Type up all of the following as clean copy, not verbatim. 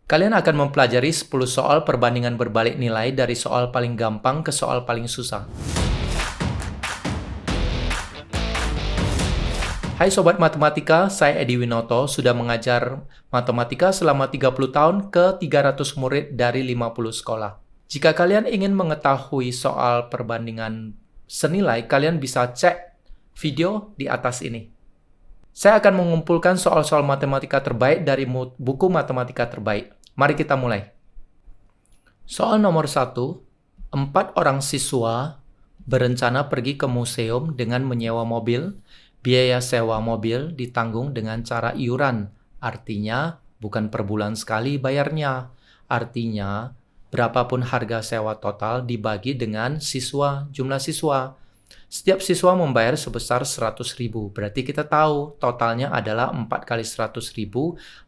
Kalian akan mempelajari 10 soal perbandingan berbalik nilai dari soal paling gampang ke soal paling susah. Hai Sobat Matematika, saya Edi Winoto, sudah mengajar matematika selama 30 tahun ke 300 murid dari 50 sekolah. Jika kalian ingin mengetahui soal perbandingan senilai, kalian bisa cek video di atas ini. Saya akan mengumpulkan soal-soal matematika terbaik dari buku matematika terbaik. Mari kita mulai. Soal nomor 1, 4 orang siswa berencana pergi ke museum dengan menyewa mobil. Biaya sewa mobil ditanggung dengan cara iuran. Artinya, bukan per bulan sekali bayarnya. Artinya, berapapun harga sewa total dibagi dengan jumlah siswa. Setiap siswa membayar sebesar 100.000. Berarti kita tahu totalnya adalah 4 kali 100.000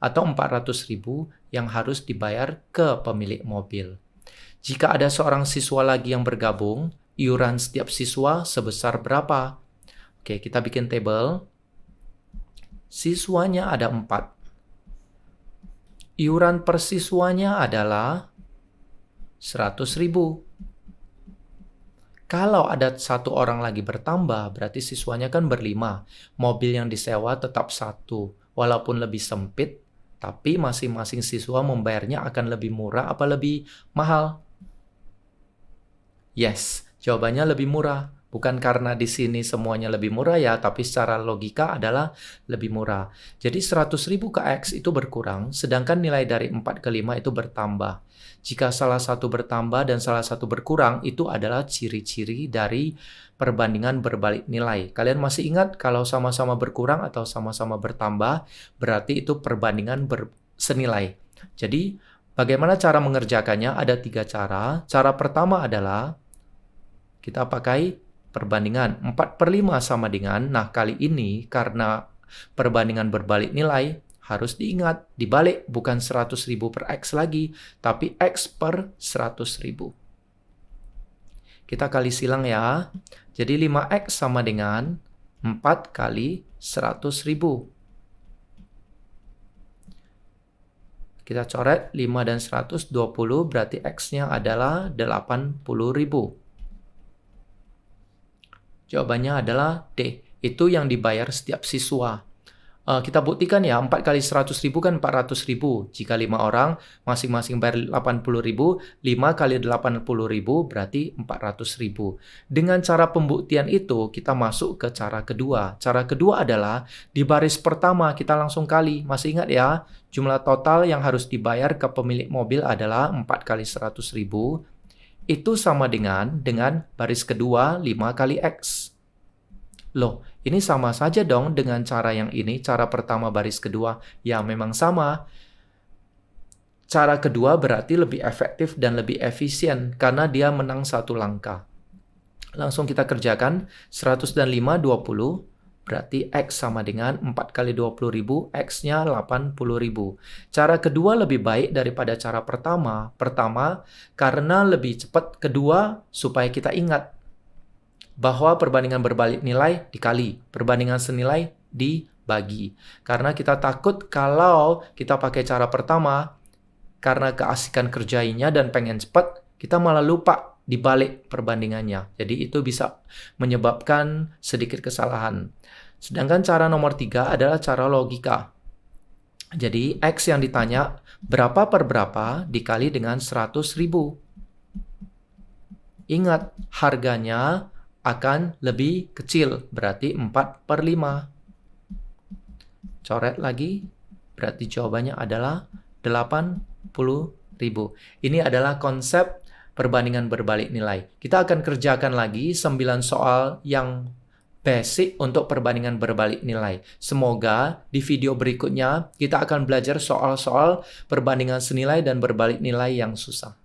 atau 400.000 yang harus dibayar ke pemilik mobil. Jika ada seorang siswa lagi yang bergabung, iuran setiap siswa sebesar berapa? Oke, kita bikin tabel. Siswanya ada 4. Iuran per siswanya adalah 100.000. Kalau ada satu orang lagi bertambah, berarti siswanya kan berlima. Mobil yang disewa tetap satu. Walaupun lebih sempit, tapi masing-masing siswa membayarnya akan lebih murah apa lebih mahal? Yes, jawabannya lebih murah. Bukan karena di sini semuanya lebih murah ya, tapi secara logika adalah lebih murah. Jadi 100.000 ke X itu berkurang, sedangkan nilai dari 4 ke 5 itu bertambah. Jika salah satu bertambah dan salah satu berkurang, itu adalah ciri-ciri dari perbandingan berbalik nilai. Kalian masih ingat kalau sama-sama berkurang atau sama-sama bertambah, berarti itu perbandingan senilai. Jadi, bagaimana cara mengerjakannya? Ada 3 cara. Cara pertama adalah kita pakai perbandingan 4/5 sama dengan, nah kali ini karena perbandingan berbalik nilai, harus diingat, dibalik bukan 100.000 per X lagi, tapi X per 100.000. Kita kali silang ya. Jadi 5X sama dengan 4 kali 100.000. Kita coret 5 dan 100, 20, berarti X-nya adalah 80.000. Jawabannya adalah D. Itu yang dibayar setiap siswa. Kita buktikan ya, 4 kali 100.000 kan 400.000. Jika 5 orang, masing-masing bayar 80.000, 5 kali 80.000 berarti 400.000. Dengan cara pembuktian itu, kita masuk ke cara kedua. Cara kedua adalah, di baris pertama kita langsung kali. Masih ingat ya, jumlah total yang harus dibayar ke pemilik mobil adalah 4 kali 100.000. Itu sama dengan baris kedua 5 kali X. Loh, ini sama saja dong dengan cara yang ini, cara pertama baris kedua. Ya, memang sama. Cara kedua berarti lebih efektif dan lebih efisien karena dia menang satu langkah. Langsung kita kerjakan, 100 dan 5, 20. Berarti X sama dengan 4 kali 20.000, X-nya 80.000. Cara kedua lebih baik daripada cara pertama. Pertama, karena lebih cepat. Kedua, supaya kita ingat bahwa perbandingan berbalik nilai dikali, perbandingan senilai dibagi. Karena kita takut kalau kita pakai cara pertama, karena keasikan kerjainya dan pengen cepat, kita malah lupa dibalik perbandingannya. Jadi itu bisa menyebabkan sedikit kesalahan. Sedangkan cara nomor 3 adalah cara logika. Jadi X yang ditanya berapa per berapa dikali dengan 100.000. Ingat, harganya akan lebih kecil, berarti 4/5. Coret lagi, berarti jawabannya adalah 80.000. Ini adalah konsep perbandingan berbalik nilai. Kita akan kerjakan lagi 9 soal yang basic untuk perbandingan berbalik nilai. Semoga di video berikutnya kita akan belajar soal-soal perbandingan senilai dan berbalik nilai yang susah.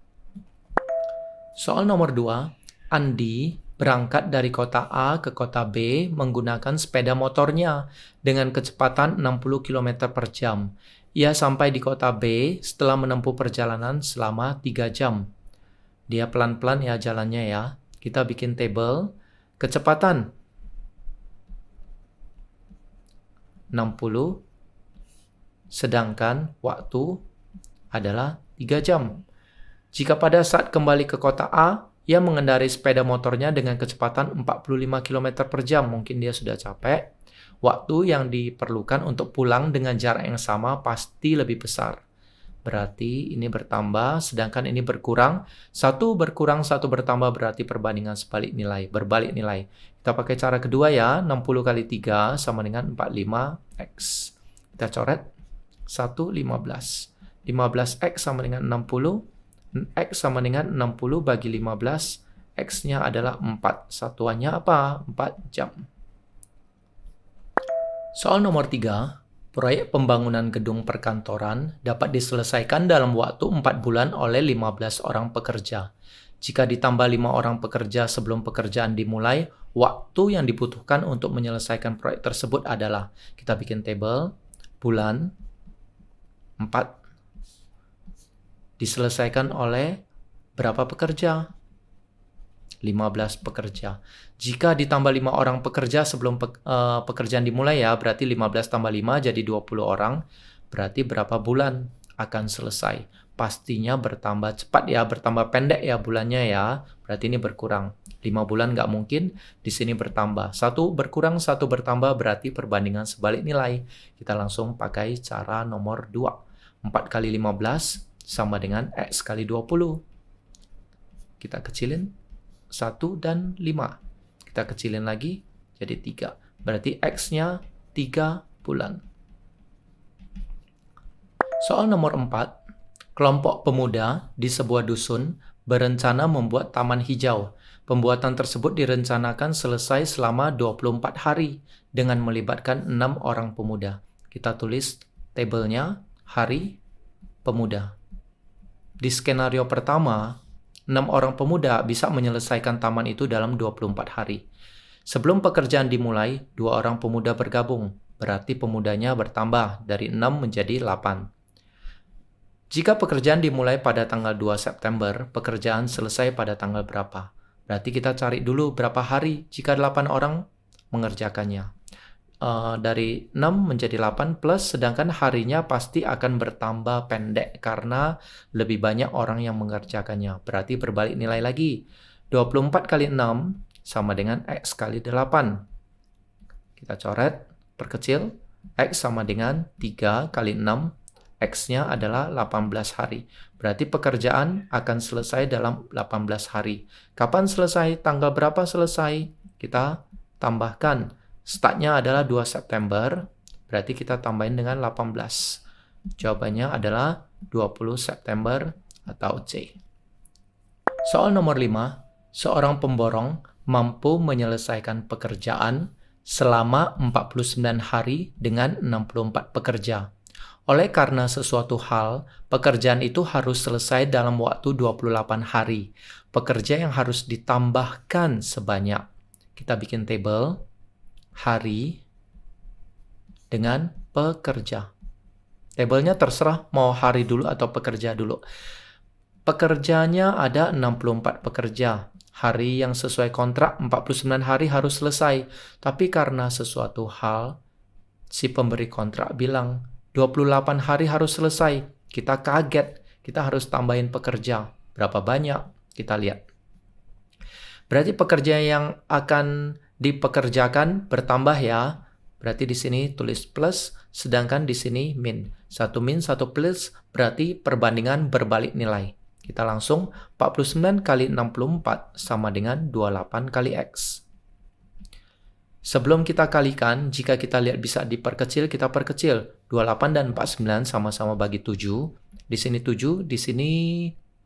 Soal nomor 2, Andi berangkat dari kota A ke kota B menggunakan sepeda motornya dengan kecepatan 60 km per jam. Ia sampai di kota B setelah menempuh perjalanan selama 3 jam. Dia pelan-pelan ya jalannya ya. Kita bikin tabel. Kecepatan 60, sedangkan waktu adalah 3 jam. Jika pada saat kembali ke kota A, ia mengendarai sepeda motornya dengan kecepatan 45 km per jam. Mungkin dia sudah capek. Waktu yang diperlukan untuk pulang dengan jarak yang sama pasti lebih besar. Berarti ini bertambah, sedangkan ini berkurang. 1 berkurang, 1 bertambah berarti perbandingan berbalik nilai. Kita pakai cara kedua ya, 60 kali 3 sama dengan 45X. Kita coret 1, 15. 15X sama dengan 60. X sama dengan 60 bagi 15. X-nya adalah 4. Satuannya apa? 4 jam. Soal nomor 3. Proyek pembangunan gedung perkantoran dapat diselesaikan dalam waktu 4 bulan oleh 15 orang pekerja. Jika ditambah 5 orang pekerja sebelum pekerjaan dimulai, waktu yang dibutuhkan untuk menyelesaikan proyek tersebut adalah, kita bikin table, bulan, 4, diselesaikan oleh berapa pekerja? 15 pekerja. Jika ditambah 5 orang pekerja sebelum pekerjaan dimulai ya, berarti 15 tambah 5 jadi 20 orang. Berarti berapa bulan akan selesai? Pastinya bertambah cepat ya, bertambah pendek ya bulannya ya. Berarti ini berkurang. 5 bulan nggak mungkin, di sini bertambah. 1 berkurang, 1 bertambah, berarti perbandingan sebalik nilai. Kita langsung pakai cara nomor 2. 4 kali 15 sama dengan X kali 20. Kita kecilin 1 dan 5. Kita kecilin lagi jadi 3. Berarti X-nya 3 bulan. Soal nomor 4. Kelompok pemuda di sebuah dusun berencana membuat taman hijau. Pembuatan tersebut direncanakan selesai selama 24 hari dengan melibatkan 6 orang pemuda. Kita tulis tabelnya hari pemuda. Di skenario pertama, 6 orang pemuda bisa menyelesaikan taman itu dalam 24 hari. Sebelum pekerjaan dimulai, 2 orang pemuda bergabung. Berarti pemudanya bertambah dari 6 menjadi 8. Jika pekerjaan dimulai pada tanggal 2 September, pekerjaan selesai pada tanggal berapa? Berarti kita cari dulu berapa hari jika 8 orang mengerjakannya. Dari 6 menjadi 8 plus, sedangkan harinya pasti akan bertambah pendek karena lebih banyak orang yang mengerjakannya. Berarti berbalik nilai lagi. 24 kali 6 sama dengan X kali 8. Kita coret, perkecil. X sama dengan 3 kali 6. X-nya adalah 18 hari. Berarti pekerjaan akan selesai dalam 18 hari. Kapan selesai? Tanggal berapa selesai? Kita tambahkan. Startnya adalah 2 September, berarti kita tambahin dengan 18. Jawabannya adalah 20 September atau C. Soal nomor 5. Seorang pemborong mampu menyelesaikan pekerjaan selama 49 hari dengan 64 pekerja. Oleh karena sesuatu hal, pekerjaan itu harus selesai dalam waktu 28 hari. Pekerja yang harus ditambahkan sebanyak. Kita bikin table. Hari dengan pekerja. Tabelnya terserah mau hari dulu atau pekerja dulu. Pekerjanya ada 64 pekerja. Hari yang sesuai kontrak 49 hari harus selesai. Tapi karena sesuatu hal, si pemberi kontrak bilang 28 hari harus selesai. Kita kaget, kita harus tambahin pekerja. Berapa banyak? Kita lihat. Berarti pekerja yang akan dipekerjakan bertambah ya. Berarti di sini tulis plus, sedangkan di sini min. 1 min, 1 plus, berarti perbandingan berbalik nilai. Kita langsung 49 kali 64 sama dengan 28 kali X. Sebelum kita kalikan, jika kita lihat bisa diperkecil, kita perkecil. 28 dan 49 sama-sama bagi 7. Di sini 7, di sini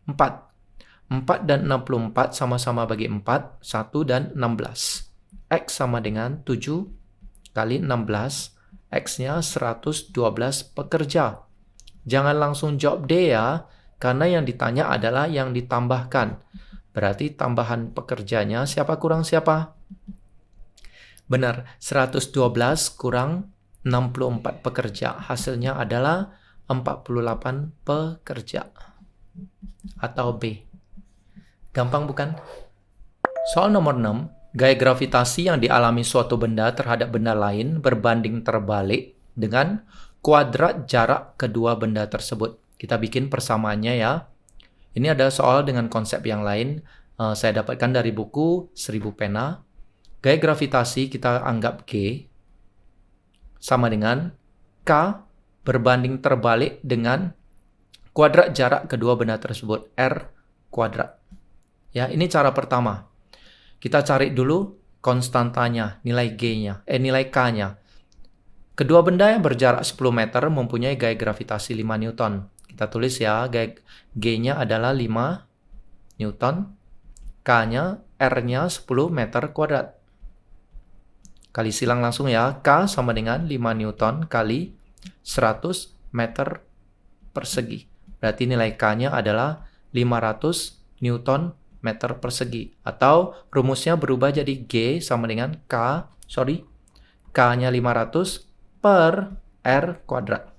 4. 4 dan 64 sama-sama bagi 4, 1 dan 16. X sama dengan 7 kali 16, X-nya 112 pekerja. Jangan langsung jawab D ya, karena yang ditanya adalah yang ditambahkan. Berarti tambahan pekerjanya siapa kurang siapa? Benar, 112 kurang 64 pekerja. Hasilnya adalah 48 pekerja. Atau B. Gampang bukan? Soal nomor 6. Gaya gravitasi yang dialami suatu benda terhadap benda lain berbanding terbalik dengan kuadrat jarak kedua benda tersebut. Kita bikin persamaannya ya. Ini ada soal dengan konsep yang lain. Saya dapatkan dari buku 1000 pena. Gaya gravitasi kita anggap G sama dengan K berbanding terbalik dengan kuadrat jarak kedua benda tersebut, R kuadrat. Ya, ini cara pertama. Kita cari dulu konstantanya, nilai G-nya, nilai K-nya. Kedua benda yang berjarak 10 meter mempunyai gaya gravitasi 5 Newton. Kita tulis ya, gaya G-nya adalah 5 Newton, K-nya, R-nya 10 meter kuadrat. Kali silang langsung ya, K sama dengan 5 Newton kali 100 meter persegi. Berarti nilai K-nya adalah 500 Newton meter persegi. Atau rumusnya berubah jadi G sama dengan K-nya 500 per R kuadrat.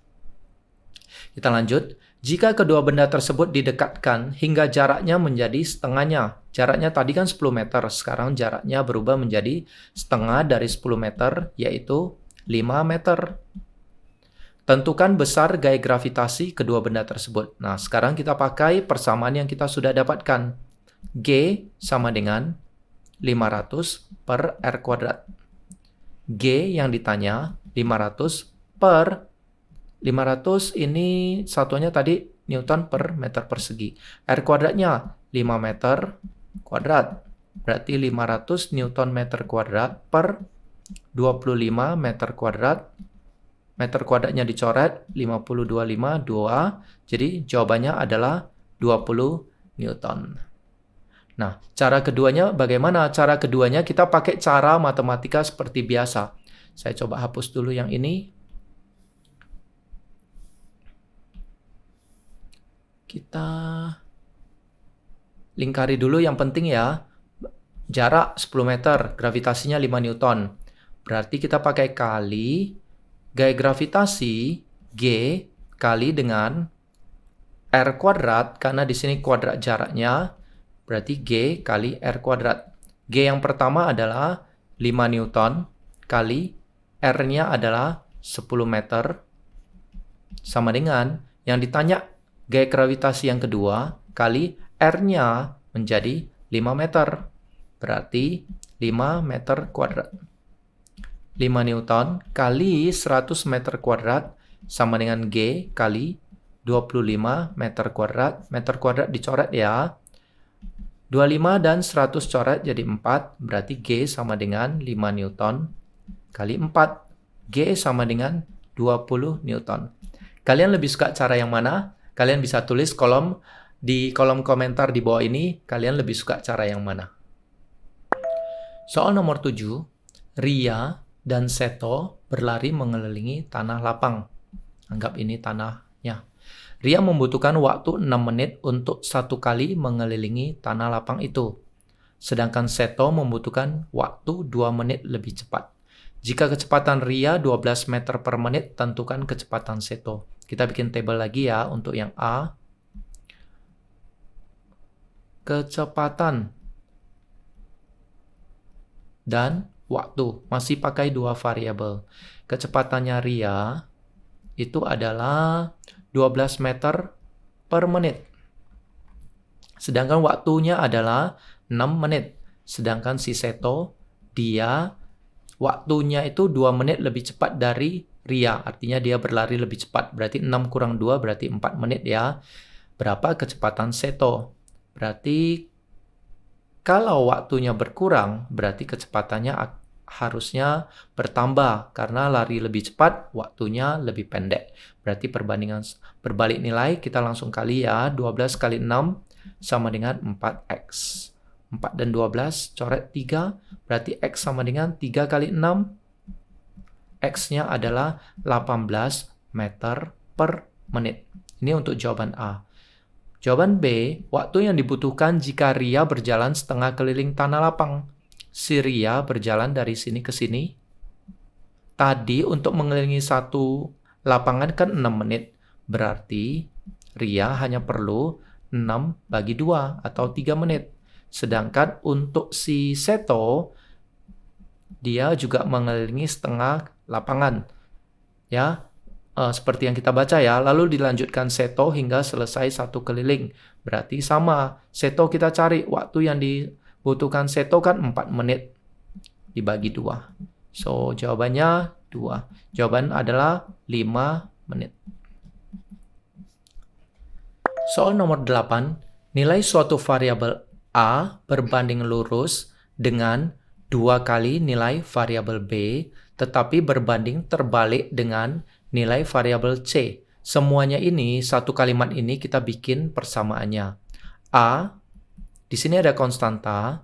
Kita lanjut. Jika kedua benda tersebut didekatkan hingga jaraknya menjadi setengahnya. Jaraknya tadi kan 10 meter, sekarang jaraknya berubah menjadi setengah dari 10 meter, yaitu 5 meter. Tentukan besar gaya gravitasi kedua benda tersebut. Nah, sekarang kita pakai persamaan yang kita sudah dapatkan. G sama dengan 500 per R kuadrat. G yang ditanya 500 per 500 ini satuannya tadi Newton per meter persegi. R kuadratnya 5 meter kuadrat. Berarti 500 Newton meter kuadrat per 25 meter kuadrat. Meter kuadratnya dicoret 50,252. Jadi jawabannya adalah 20 Newton. Nah, cara keduanya bagaimana? Cara keduanya kita pakai cara matematika seperti biasa. Saya coba hapus dulu yang ini. Kita lingkari dulu yang penting ya. Jarak 10 meter, gravitasinya 5 Newton. Berarti kita pakai kali gaya gravitasi G kali dengan R kuadrat, karena di sini kuadrat jaraknya, berarti G kali R kuadrat. G yang pertama adalah 5 Newton kali R-nya adalah 10 meter, sama dengan yang ditanya gaya gravitasi yang kedua kali R-nya menjadi 5 meter. Berarti 5 meter kuadrat. 5 Newton kali 100 meter kuadrat sama dengan G kali 25 meter kuadrat. Meter kuadrat dicoret ya. 25 dan 100 coret jadi 4. Berarti G sama dengan 5 Newton kali 4. G sama dengan 20 Newton. Kalian lebih suka cara yang mana? Kalian bisa tulis di kolom komentar di bawah ini. Kalian lebih suka cara yang mana? Soal nomor 7. Ria dan Seto berlari mengelilingi tanah lapang. Anggap ini tanahnya. Ria membutuhkan waktu 6 menit untuk satu kali mengelilingi tanah lapang itu. Sedangkan Seto membutuhkan waktu 2 menit lebih cepat. Jika kecepatan Ria 12 meter per menit, tentukan kecepatan Seto. Kita bikin tabel lagi ya untuk yang A. Kecepatan dan waktu. Masih pakai dua variabel. Kecepatannya Ria itu adalah 12 meter per menit. Sedangkan waktunya adalah 6 menit. Sedangkan si Seto, dia waktunya itu 2 menit lebih cepat dari Ria. Artinya dia berlari lebih cepat. Berarti 6 kurang 2 berarti 4 menit ya. Berapa kecepatan Seto? Berarti kalau waktunya berkurang, berarti kecepatannya harusnya bertambah. Karena lari lebih cepat, waktunya lebih pendek. Berarti perbandingan berbalik nilai, kita langsung kali ya. 12 kali 6 sama dengan 4X. 4 dan 12, coret 3. Berarti X sama dengan 3 kali 6. X-nya adalah 18 meter per menit. Ini untuk jawaban A. Jawaban B, waktu yang dibutuhkan jika Ria berjalan setengah keliling tanah lapang. Si Ria berjalan dari sini ke sini. Tadi untuk mengelilingi satu lapangan kan 6 menit. Berarti Ria hanya perlu 6 bagi 2 atau 3 menit. Sedangkan untuk si Seto, dia juga mengelilingi setengah lapangan. Ya, seperti yang kita baca ya, lalu dilanjutkan seto hingga selesai 1 keliling. Berarti sama, seto kita cari, waktu yang dibutuhkan seto kan 4 menit dibagi 2. So, jawabannya 2. Jawaban adalah 5 menit. Soal nomor 8, nilai suatu variabel A berbanding lurus dengan 2 kali nilai variabel B, tetapi berbanding terbalik dengan nilai variabel C. Semuanya ini, satu kalimat ini kita bikin persamaannya. A, di sini ada konstanta,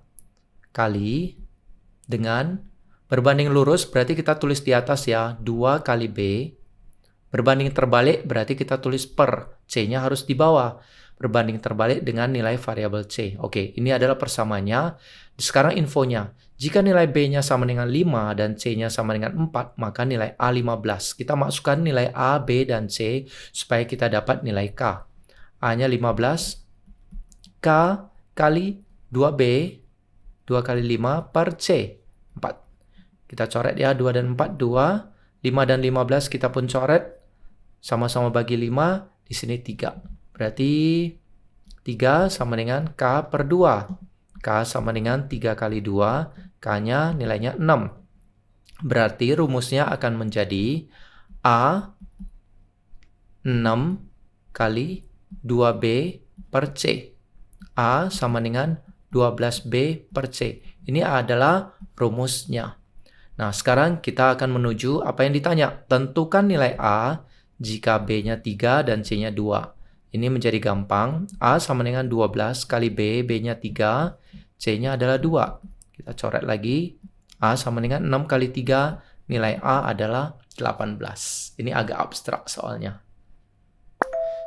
kali dengan berbanding lurus, berarti kita tulis di atas ya, 2 kali B. Berbanding terbalik, berarti kita tulis per. C-nya harus di bawah. Berbanding terbalik dengan nilai variabel C. Oke, ini adalah persamaannya. Sekarang infonya. Jika nilai B-nya sama dengan 5 dan C-nya sama dengan 4, maka nilai A 15. Kita masukkan nilai A, B, dan C supaya kita dapat nilai K. A-nya 15. K kali 2B, 2 kali 5 per C, 4. Kita coret ya, 2 dan 4, 2. 5 dan 15 kita pun coret. Sama-sama bagi 5, di sini 3. Berarti 3 sama dengan K per 2. K sama dengan 3 kali 2. K-nya nilainya 6. Berarti rumusnya akan menjadi A 6 kali 2B per C. A sama dengan 12B per C. Ini adalah rumusnya. Nah, sekarang kita akan menuju apa yang ditanya. Tentukan nilai A jika B-nya 3 dan C-nya 2. Ini menjadi gampang. A sama dengan 12 kali B, B-nya 3, C-nya adalah 2. Kita coret lagi. A sama dengan 6 kali 3, nilai A adalah 18. Ini agak abstrak soalnya.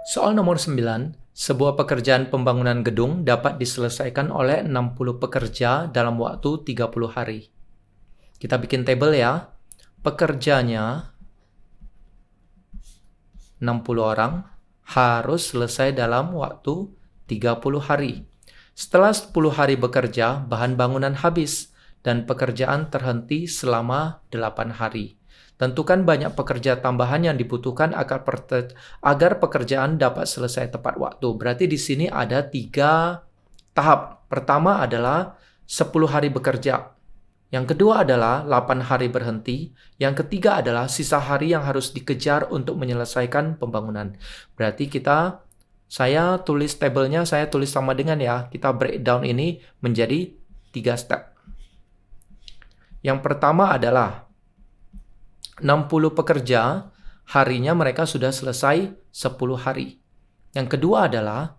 Soal nomor 9. Sebuah pekerjaan pembangunan gedung dapat diselesaikan oleh 60 pekerja dalam waktu 30 hari. Kita bikin tabel ya. Pekerjanya 60 orang harus selesai dalam waktu 30 hari. Setelah 10 hari bekerja, bahan bangunan habis dan pekerjaan terhenti selama 8 hari. Tentukan banyak pekerja tambahan yang dibutuhkan agar pekerjaan dapat selesai tepat waktu. Berarti di sini ada 3 tahap. Pertama adalah 10 hari bekerja. Yang kedua adalah 8 hari berhenti. Yang ketiga adalah sisa hari yang harus dikejar untuk menyelesaikan pembangunan. Berarti saya tulis tabelnya, saya tulis sama dengan ya. Kita breakdown ini menjadi 3 step. Yang pertama adalah 60 pekerja, harinya mereka sudah selesai 10 hari. Yang kedua adalah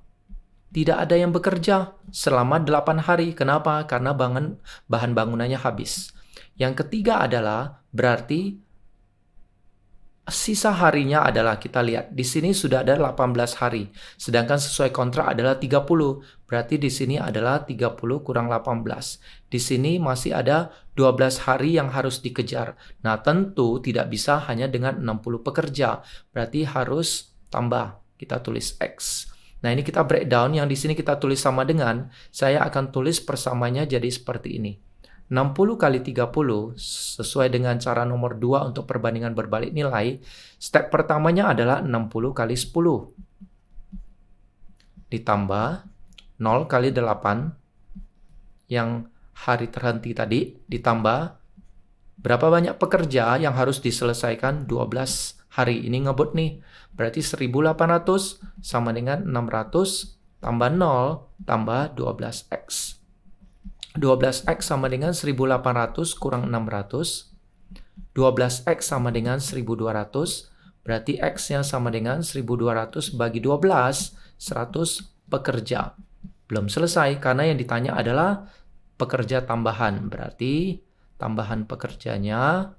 tidak ada yang bekerja selama 8 hari. Kenapa? Karena bahan bangunannya habis. Yang ketiga adalah berarti sisa harinya adalah, kita lihat di sini sudah ada 18 hari. Sedangkan sesuai kontrak adalah 30. Berarti di sini adalah 30 kurang 18. Di sini masih ada 12 hari yang harus dikejar. Nah, tentu tidak bisa hanya dengan 60 pekerja. Berarti harus tambah. Kita tulis X. Nah, ini kita breakdown, yang di sini kita tulis sama dengan, saya akan tulis persamanya jadi seperti ini. 60 kali 30 sesuai dengan cara nomor 2 untuk perbandingan berbalik nilai. Step pertamanya adalah 60 kali 10. Ditambah 0 kali 8 yang hari terhenti tadi, ditambah berapa banyak pekerja yang harus diselesaikan 12 hari. Ini ngebut nih. Berarti 1800 sama dengan 600 tambah 0 tambah 12X. 12X sama dengan 1800 kurang 600. 12X sama dengan 1200. Berarti X-nya sama dengan 1200 bagi 12, 100 pekerja. Belum selesai karena yang ditanya adalah pekerja tambahan. Berarti tambahan pekerjanya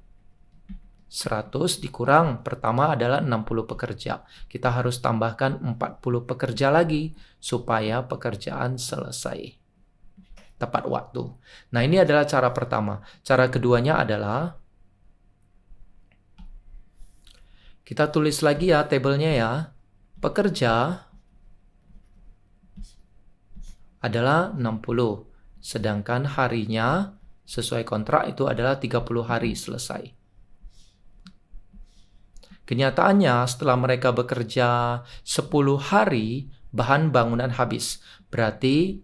100 dikurang, pertama adalah 60 pekerja. Kita harus tambahkan 40 pekerja lagi supaya pekerjaan selesai tepat waktu. Nah, ini adalah cara pertama. Cara keduanya adalah kita tulis lagi ya tabelnya ya. Pekerja adalah 60, sedangkan harinya sesuai kontrak itu adalah 30 hari selesai. Kenyataannya setelah mereka bekerja 10 hari, bahan bangunan habis. Berarti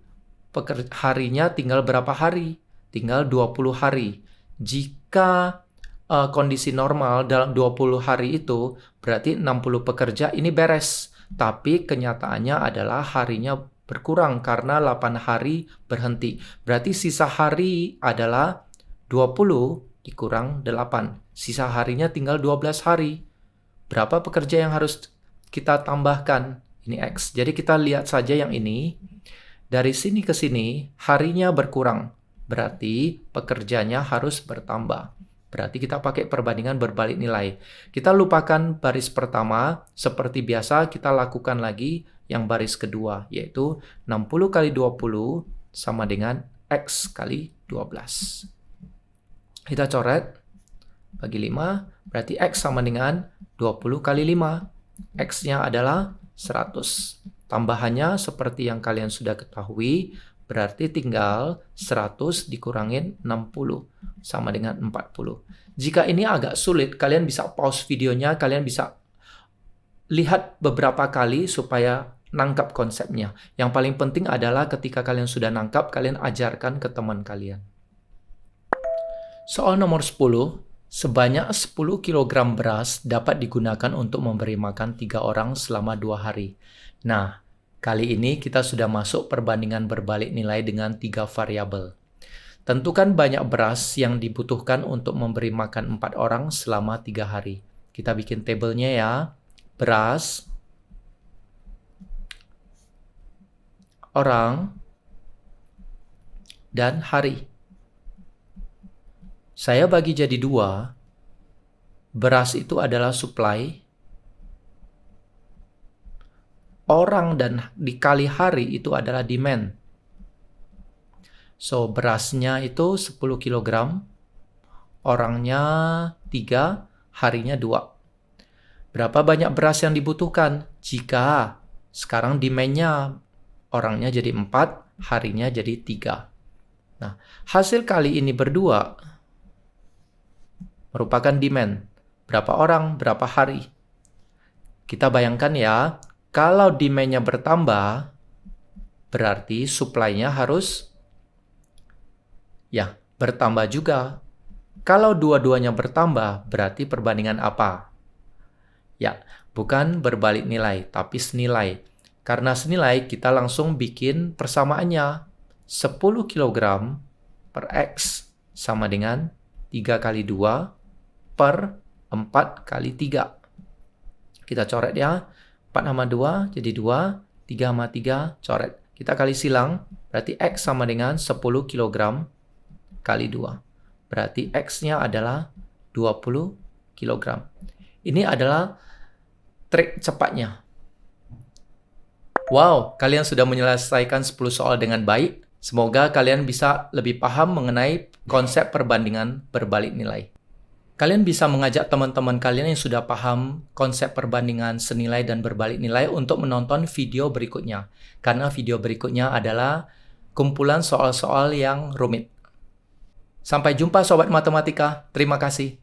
harinya tinggal berapa hari? Tinggal 20 hari. Jika kondisi normal dalam 20 hari itu, berarti 60 pekerja ini beres. Tapi kenyataannya adalah harinya berkurang karena 8 hari berhenti. Berarti sisa hari adalah 20 dikurang 8. Sisa harinya tinggal 12 hari. Berapa pekerja yang harus kita tambahkan? Ini X. Jadi kita lihat saja yang ini. Dari sini ke sini, harinya berkurang. Berarti pekerjanya harus bertambah. Berarti kita pakai perbandingan berbalik nilai. Kita lupakan baris pertama. Seperti biasa, kita lakukan lagi yang baris kedua, yaitu 60 kali 20 sama dengan X kali 12. Kita coret. Bagi 5, berarti X sama dengan 20 kali 5. X-nya adalah 100. Tambahannya seperti yang kalian sudah ketahui, berarti tinggal 100 dikurangin 60, sama dengan 40. Jika ini agak sulit, kalian bisa pause videonya, kalian bisa lihat beberapa kali supaya nangkap konsepnya. Yang paling penting adalah ketika kalian sudah nangkap, kalian ajarkan ke teman kalian. Soal nomor 10. Sebanyak 10 kg beras dapat digunakan untuk memberi makan 3 orang selama 2 hari. Nah, kali ini kita sudah masuk perbandingan berbalik nilai dengan 3 variabel. Tentukan banyak beras yang dibutuhkan untuk memberi makan 4 orang selama 3 hari. Kita bikin tabelnya ya. Beras, orang, dan hari. Saya bagi jadi 2. Beras itu adalah supply. Orang dan dikali hari itu adalah demand. So, berasnya itu 10 kg. Orangnya 3, harinya 2. Berapa banyak beras yang dibutuhkan? Jika sekarang demand-nya orangnya jadi 4, harinya jadi 3. Nah, hasil kali ini berdua merupakan demand. Berapa orang, berapa hari. Kita bayangkan ya, kalau demand-nya bertambah, berarti supply-nya harus bertambah juga. Kalau dua-duanya bertambah, berarti perbandingan apa? Ya, bukan berbalik nilai, tapi senilai. Karena senilai, kita langsung bikin persamaannya. 10 kg per X sama dengan 3 kali 2 per 4 kali 3. Kita coret ya. 4 sama 2 jadi 2. 3 sama 3 coret. Kita kali silang. Berarti X sama dengan 10 kg kali 2. Berarti X-nya adalah 20 kg. Ini adalah trik cepatnya. Wow, kalian sudah menyelesaikan 10 soal dengan baik. Semoga kalian bisa lebih paham mengenai konsep perbandingan berbalik nilai. Kalian bisa mengajak teman-teman kalian yang sudah paham konsep perbandingan senilai dan berbalik nilai untuk menonton video berikutnya. Karena video berikutnya adalah kumpulan soal-soal yang rumit. Sampai jumpa Sobat Matematika. Terima kasih.